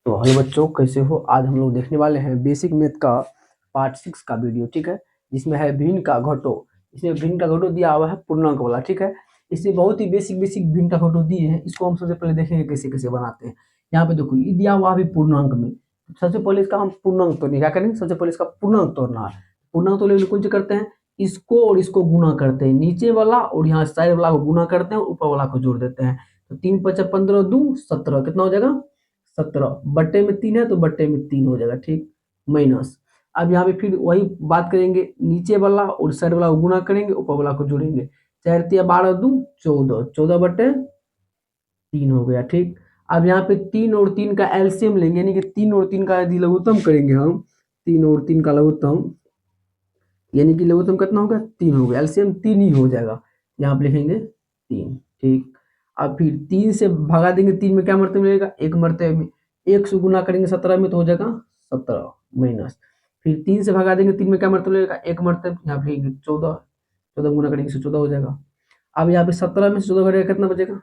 तो हेलो बच्चों, कैसे हो। आज हम लोग देखने वाले हैं बेसिक मैथ का पार्ट 6 का वीडियो, ठीक है। जिसमें है भिन्न का घटो। इसमें भिन्न का घटो दिया हुआ है पूर्णांक वाला, ठीक है। इसमें बहुत ही बेसिक भिन्न का घटो दिए हैं। इसको हम सबसे पहले देखेंगे कैसे कैसे बनाते हैं। यहाँ पे देखो, ये दिया हुआ भी पूर्णांक में। सबसे पहले इसका हम पूर्णांक तोड़ने क्या करेंगे, सबसे पहले इसका पूर्णांक तोड़ना है। पूर्णांक तोड़ने के लिए कौन सी करते हैं, इसको और इसको गुना करते हैं, नीचे वाला और यहाँ साइड वाला को गुना करते हैं, ऊपर वाला को जोड़ देते हैं। तो 3 × 5 = 15, 2 17, कितना हो जाएगा 17। बट्टे में 3 है तो बट्टे में 3 हो जाएगा, ठीक। माइनस, अब यहाँ पे फिर वही बात करेंगे, नीचे वाला और साइड वाला को गुना करेंगे, ऊपर वाला को जोड़ेंगे। 4 × 12, 2 14, 14 बट्टे 3 हो गया, ठीक। अब यहाँ पे 3 और 3 का एलसीएम लेंगे, यानी कि 3 और 3 का यदि लघुत्तम करेंगे हम, 3 और 3 का लघुत्तम, यानी कि लघुत्तम कितना होगा 3 हो गया, एलसीएम 3 ही हो जाएगा। यहाँ पे लिखेंगे 3, ठीक। अब फिर 3 से भगा देंगे, 3 में क्या मरतबे मिलेगा, 1 मरतबे में। 1 से गुना करेंगे 17 में तो हो जाएगा 17 माइनस। फिर 3 से भगा देंगे, 3 में क्या मरतबे मिलेगा, 1 मरतबे, यहाँ पे 14, 14 गुना करेंगे 14 हो जाएगा। अब यहाँ पे 17 में से 14 घटेगा, कितना बचेगा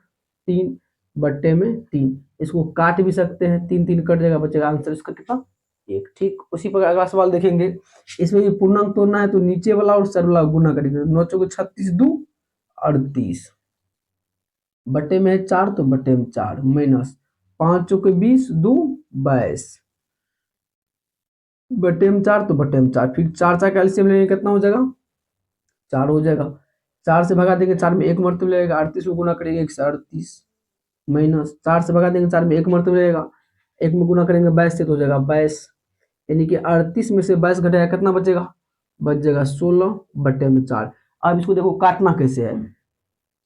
3 बट्टे में 3। इसको काट भी सकते हैं, 3 3 कट जाएगा, बचेगा आंसर इसका कितना 1, ठीक। उसी पर अगला सवाल देखेंगे। इसमें ये पूर्णांक तोड़ना है तो नीचे वाला और साइड वाला गुना करेंगे। 9 चौके 36, 2 38, बट्टे में है 4 तो बट्टे में 4 माइनस 5 चौके 20, 2 22, बट्टे में 4 तो बट्टे में 4। फिर 4 4 का एलसीएम लेंगे, कितना हो जाएगा 4 हो जाएगा। 4 से भगा देंगे, 4 में 1 मरतबे लगेगा, 38 को गुना करेंगे 1 से 38 माइनस 4 से भगा देंगे, 4 में 1 मरतबे लगेगा, 1 में गुना करेंगे 22 से तो हो जाएगा 22, यानी कि 38 में से 22 घटेगा, कितना बचेगा, बच जाएगा 16 बट्टे में 4। अब इसको देखो काटना कैसे है,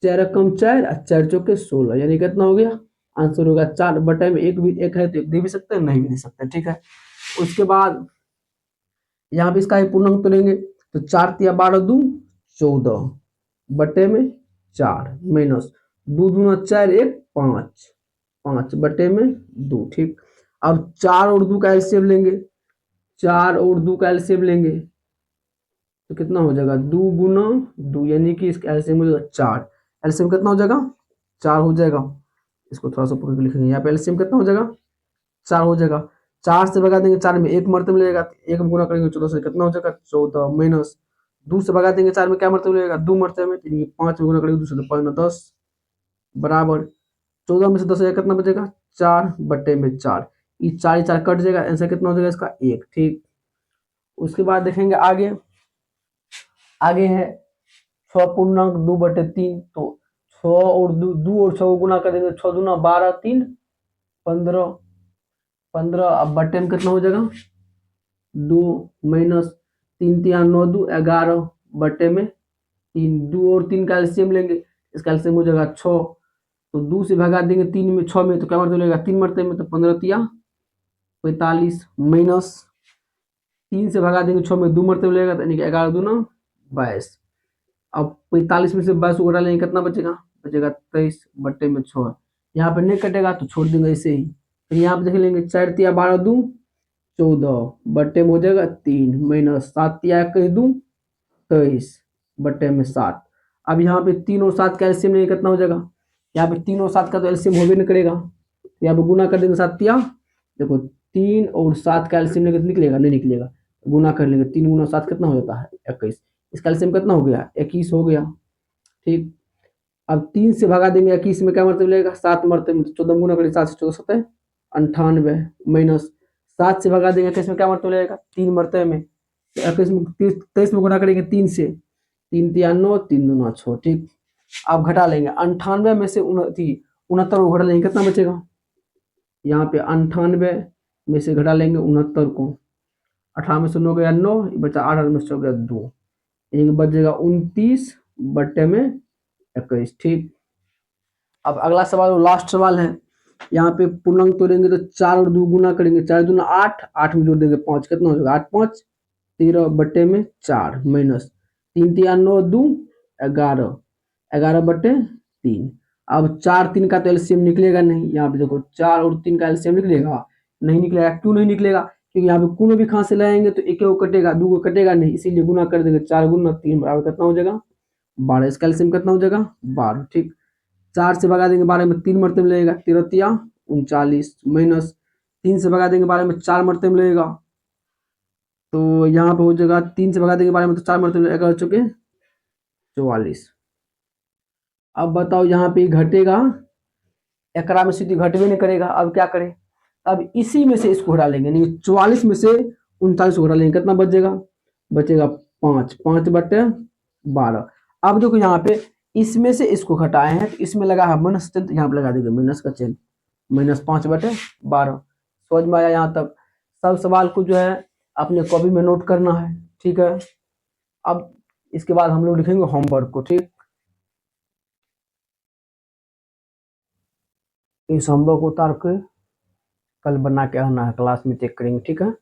4 कम 4 और 4 चौके 16, यानी कितना हो गया आंसर होगा 4 बट्टे में 1 भी 1 है तो 1 दे भी सकते हैं, नहीं भी दे सकते, ठीक है। उसके बाद यहाँ पे इसका पूर्णांक तोड़ेंगे तो 4 × 12, 2 14 बट्टे में 4 माइनस 2 दूना 4, 1 5, 5 बट्टे में 2, ठीक। अब 4 और 2 का एलसीएम लेंगे, 4 और 2 का एलसीएम लेंगे तो कितना हो जाएगा 2 गुना 2, यानी कि इसका एलसीएम हो जाएगा 4। एलसीएम कितना हो जाएगा 4 हो जाएगा। इसको थोड़ा सा पूरा कर लिखेंगे, यहाँ पे एलसीएम कितना हो जाएगा 4 हो जाएगा। 4 से भगा देंगे, 4 में 1 मरतबे मिलेगा, 1 में गुना करेंगे 14 से, कितना हो जाएगा 14 माइनस 2 से भगा देंगे, 4 में क्या मरतबे मिलेगा 2 मरतबे में, यानी 5 में गुना करेंगे 2 से तो 5 में 10 बराबर 14 में से 10 कितना बचेगा 4 बट्टे में 4। ये 4 4 कट जाएगा, आंसर कितना हो जाएगा इसका 1, ठीक। उसके बाद देखेंगे आगे, आगे है 6 पूर्णांक 2/3, तो 6 और 2 और 6 को गुना कर देंगे, 6 दूना 12, 3 15, 15। अब बट्टे में कितना हो जाएगा 2 माइनस 3 3 9 2 11 बट्टे में 3। 2 और 3 का एलसीएम लेंगे, इसका एलसीएम हो जाएगा 6, तो 2 से भगा देंगे 3 में 6 में तो क्या मरतबे लेगा 3 मरतबे में, तो 15 × 45 माइनस 3 से भगा देंगे 6 में 2 मरतबे लगेगा, यानी कि 11 दूना 22। अब 45 में से 22 को घटा लेंगे, कितना बचेगा, बचेगा 23 बट्टे में 6। यहाँ पे नहीं कटेगा तो छोड़ देंगे ऐसे ही। फिर यहाँ पे देख लेंगे 4 × 12, 2 14 बट्टे में हो जाएगा 3 माइनस 7 × 21, 2 23 बट्टे में 7। अब यहाँ पे 3 और 7 का एलसीएम लेंगे, कितना हो जाएगा, यहाँ पे 3 और 7 का तो एलसीएम हो भी नहीं करेगा, तो यहाँ पे गुना कर देंगे 7 × देखो 3 और 7 का एलसीएम लेंगे तो निकलेगा, नहीं निकलेगा, गुना कर लेंगे, 3 × 7 कितना हो जाता है 21, इसका एलसीएम कितना हो गया 21 हो गया, ठीक। अब 3 से भगा देंगे, 21 में क्या मरतबे मिलेगा 7 मरतबे में, 14 गुना करेंगे 7 से 14 7 98 माइनस 7 से भगा देंगे, 21 में क्या मरतबे मिलेगा 3 मरतबे में, 21 में 23 में गुना करेंगे 3 से, 3 × 9 3 दूना 6, ठीक। अब घटा लेंगे 98 में से 69 को घटा लेंगे, कितना बचेगा, यहाँ पे 98 में से घटा लेंगे 69 को, 18 में से 9 गया 9, बचा 8 में से 4 2, यानी बच जाएगा 29 बट्टे में 21, ठीक। अब अगला सवाल लास्ट सवाल है। यहाँ पे पूर्णांक तोड़ेंगे तो 4 और 2 गुना करेंगे, 4 दूना 8, 8 में जोड़ देंगे 5, कितना हो जाएगा 8 5 13 बट्टे में 4 माइनस 3 3 9 2 11, 11 बट्टे 3। अब 4 3 का तो एलसीएम निकलेगा नहीं, यहाँ पे देखो 4 और 3 का एलसीएम निकलेगा, नहीं निकलेगा, क्यों नहीं निकलेगा, क्योंकि यहाँ पे कोनो भी खां से लाएंगे तो एक को कटेगा, 2 को कटेगा नहीं, इसीलिए गुना कर देंगे, 4 गुना 3 बराबर कितना हो जाएगा 12, इसका एलसीएम कितना हो जाएगा 12, ठीक। 4 से भगा देंगे, 12 में 3 मरतबे लगेगा, 13 × 39 माइनस 3 से भगा देंगे 12 में 4 मरतबे मिलेगा, तो यहाँ पे हो जाएगा 3 से भगा देंगे 12 में तो 4 मरतबे मिलेगा, हो चुके 44। अब बताओ यहाँ पे घटेगा, एकरा में सीधी घटबे नहीं करेगा, अब क्या करें, अब इसी में से इसको घटा लेंगे, नहीं 44 में से 39 को घटा लेंगे, कितना बचेगा, बचेगा 5, 5/12। अब देखो यहाँ पे इसमें से इसको घटाए हैं तो इसमें लगा है माइनस चिन्ह, यहाँ पे लगा देंगे माइनस का चिन्ह, -5/12। समझ में आया यहाँ तक। सब सवाल को जो है अपने कॉपी में नोट करना है, ठीक है। अब इसके बाद हम लोग लिखेंगे होमवर्क को, ठीक। इस होमवर्क को उतार के कल बना के आना है, क्लास में चेक करेंगे, ठीक है।